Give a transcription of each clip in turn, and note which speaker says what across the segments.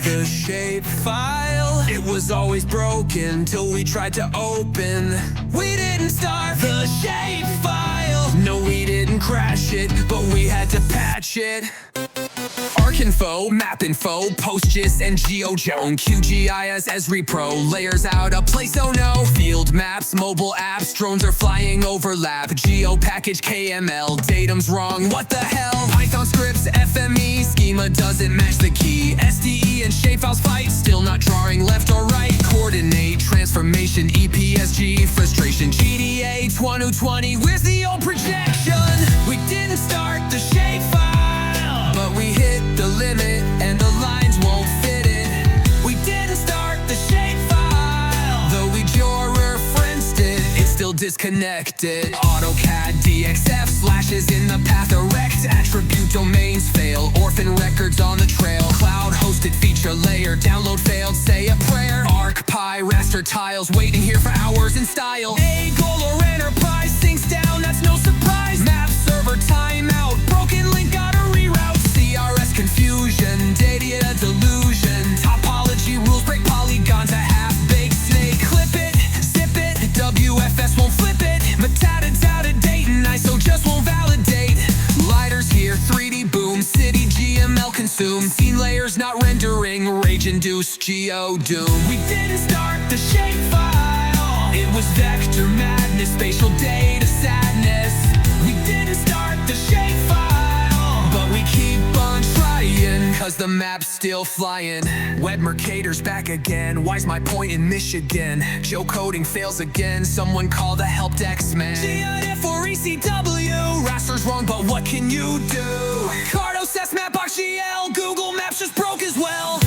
Speaker 1: back. The shapefile, it was always broken till we tried to open. We didn't start the shapefile. No, we didn't crash it, but we had to patch it. ArcInfo, MapInfo, PostGIS, and GeoJSON, QGIS, Esri Pro, layers out a place, oh no. Field maps, mobile apps, drones are flying overlap. Geopackage, KML, datum's wrong, what the hell? Python scripts, FME, schema doesn't match the key. SDE and shapefiles fight, still not drawing left or right. Coordinate, transformation, EPSG, frustration. GDA 2020, where's the old projection? We didn't start the shapefile, but we hit the limit and the lines won't fit it. We didn't start the shapefile, though we georeferenced it, it's still disconnected. AutoCAD, DXF, slashes in the path erect. Attribute domains fail, orphan records on the trail. Cloud hosted feature layer, download failed, say a prayer. ArcPy, raster tiles, waiting here for hours in style. A goal or enterprise sinks down, that's no surprise. Map server timeout, broken link gotta reroute. CRS confusion, data delusion. Topology rules break polygons, a half-baked snake. Clip it, zip it, WFS won't flip it. Metadata's out of date and ISO just won't validate. Lidars here, 3D boom, city GML consume. Scene layers not rendering, rage-induced geodoom. We didn't start the shapefile, it was vector madness, spatial data sadness. We didn't start the shapefile, but we keep on trying, cause the map's still flying. Web Mercator's back again, why's my point in Michigan? Geocoding fails again, someone call the help desk man. GIF or ECW, raster's wrong, but what can you do? Cardos, Map, ArcGL, Google Maps just broke as well.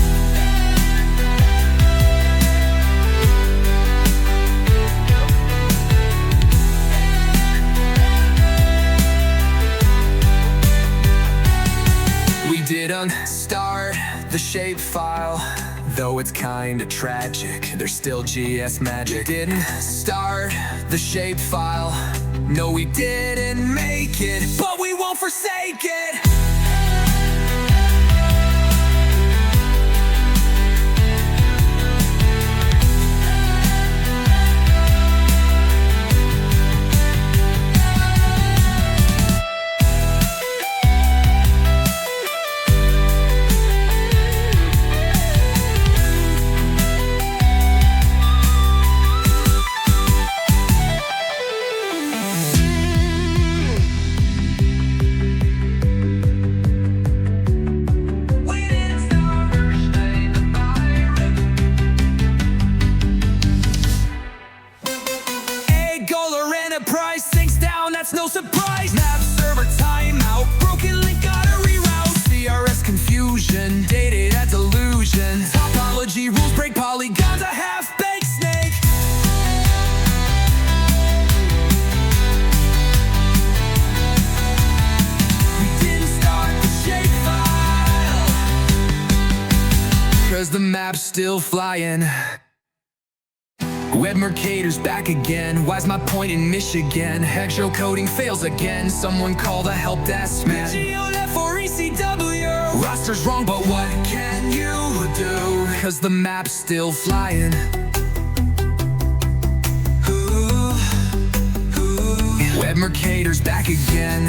Speaker 1: We didn't start the shapefile, though it's kinda tragic, there's still GS magic. Didn't start the shapefile, no we didn't make it, but we won't forsake it. That's no surprise. Map server timeout, broken link gotta reroute. CRS confusion, data delusion. Topology rules break polygons, a half-baked snake. We didn't start the shapefile, cause the map's still flying. Web Mercator's back again, why's my point in Michigan? Geocoding fails again, someone call the help desk man. GeoF or ECW, roster's wrong, but what can you do? Cause the map's still flying. Web Mercator's back again.